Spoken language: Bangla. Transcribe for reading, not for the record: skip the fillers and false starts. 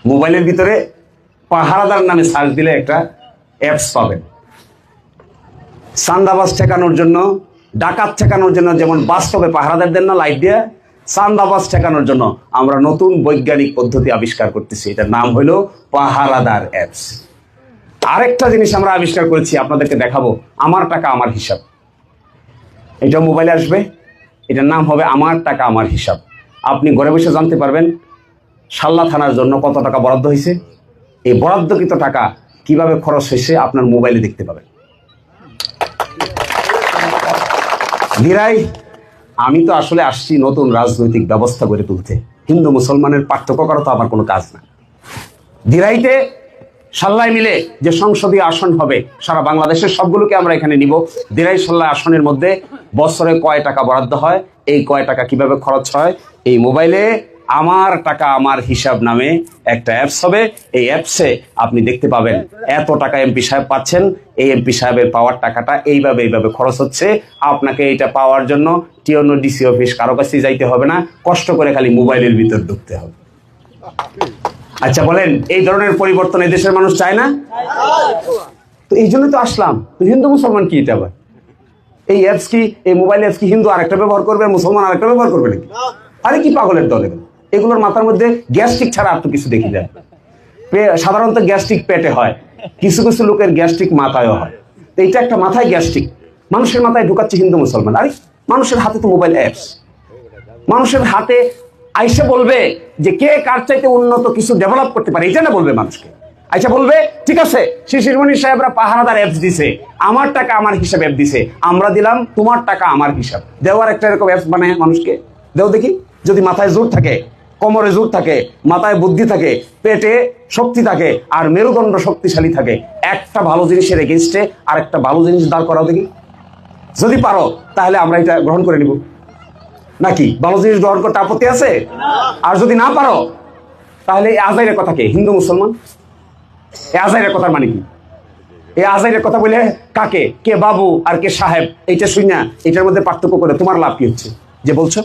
মোবাইলের ভিতরে পাহারাদার নামে সার্চ দিলে একটা অ্যাপস পাবেন। চাঁদাবাজ ঠেকানোর জন্য, ডাকাত ঠেকানোর জন্য যেমন বাস্তবে পাহারাদার দেন না লাইট দিয়ে, চাঁদাবাজ ঠেকানোর জন্য আমরা নতুন বৈজ্ঞানিক পদ্ধতি আবিষ্কার করতেছি। এটার নাম হলো পাহারাদার অ্যাপস। আরেকটা জিনিস আমরা আবিষ্কার করেছি, আপনাদেরকে দেখাবো, আমার টাকা আমার হিসাব। এটা মোবাইলে আসবে, এটার নাম হবে আমার টাকা আমার হিসাব। আপনি ঘরে বসে জানতে পারবেন শাল্লা থানার জন্য কত টাকা বরাদ্দ হয়েছে, এই বরাদ্দকৃত টাকা কিভাবে খরচ হয়েছে আপনার মোবাইলে দেখতে পাবেন। ধীরাই, আমি তো আসলে আসছি নতুন রাজনৈতিক ব্যবস্থা গড়ে তুলতে, হিন্দু মুসলমানের পার্থক্য করা তো আমার কোনো কাজ না। ধীরাইতে সাল্লায় মিলে যে সংসদীয় আসন হবে সারা বাংলাদেশের সবগুলোকে আমরা এখানে নিব। ধীরাই সাল্লাহ আসনের মধ্যে বছরে কয় টাকা বরাদ্দ হয়, এই কয় টাকা কিভাবে খরচ হয়, এই মোবাইলে আমার টাকা আমার হিসাব নামে একটা অ্যাপস হবে। এই অ্যাপসে আপনি দেখতে পাবেন এত টাকা এমপি সাহেব পাচ্ছেন, এই এমপি সাহেবের পাওয়ার টাকাটা এইভাবে খরচ হচ্ছে। আপনাকে এইটা পাওয়ার জন্য টিওনো ডিসি অফিস কারো কাছে যাইতে হবে না, কষ্ট করে খালি মোবাইলের ভিতর ঢুকতে হবে। আচ্ছা বলেন, এই ধরনের পরিবর্তন এই দেশের মানুষ চায় না? তো এই জন্য তো আসলাম। হিন্দু মুসলমান কি এটা আবার? এই অ্যাপস কি, এই মোবাইল অ্যাপস কি হিন্দু আরেকটা ব্যবহার করবে, মুসলমান আরেকটা ব্যবহার করবে নাকি? আরে কি পাগলের দল এগুলো! এগুলোর মাথার মধ্যে গ্যাস্ট্রিক ছাড়া আর তো কিছু দেখি যায়। সাধারণত গ্যাস্ট্রিক পেটে হয়, কিছু কিছু লোকের গ্যাস্ট্রিক মাথায়ও হয়। তো এইটা একটা মাথায় গ্যাস্ট্রিক, মানুষের মাথায় ঢুকাচ্ছে হিন্দু মুসলমান। আরে মানুষের হাতে তো মোবাইল অ্যাপস, মানুষের হাতে আইসা বলবে যে কে কার চাইতে উন্নত কিছু ডেভেলপ করতে পারে, এটা না বলবে মানুষকে। আইসা বলবে ঠিক আছে শিশিরমণি সাহেবরা পাহারাদার অ্যাপস দিছে, আমার টাকা আমার হিসাব অ্যাপ দিছে, আমরা দিলাম তোমার টাকা আমার হিসাব। দেওয়ার একটা এরকম অ্যাপস বানায় মানুষকে দেও দেখি। যদি মাথায় জোর থাকে, কোমরে জোর থাকে, মাথায় বুদ্ধি থাকে, পেটে শক্তি থাকে, আর মেরুদণ্ড শক্তিশালী থাকে, একটা ভালো জিনিসের এগেইনস্টে আর একটা ভালো জিনিস দাঁড় করাও দেখি। যদি পারো তাহলে আমরা এটা গ্রহণ করে নিব, নাকি ভালো জিনিস গ্রহণ করতে আপত্তি আছে? আর যদি না পারো তাহলে এই আজাইরের কথা কে? হিন্দু মুসলমান? এই আজাইরের কথার মানে কি? এই আজাইরের কথা বলে কাকে, কে বাবু আর কে সাহেব, এইটা শুই না, এটার মধ্যে পার্থক্য করে তোমার লাভ কি হচ্ছে যে বলছো?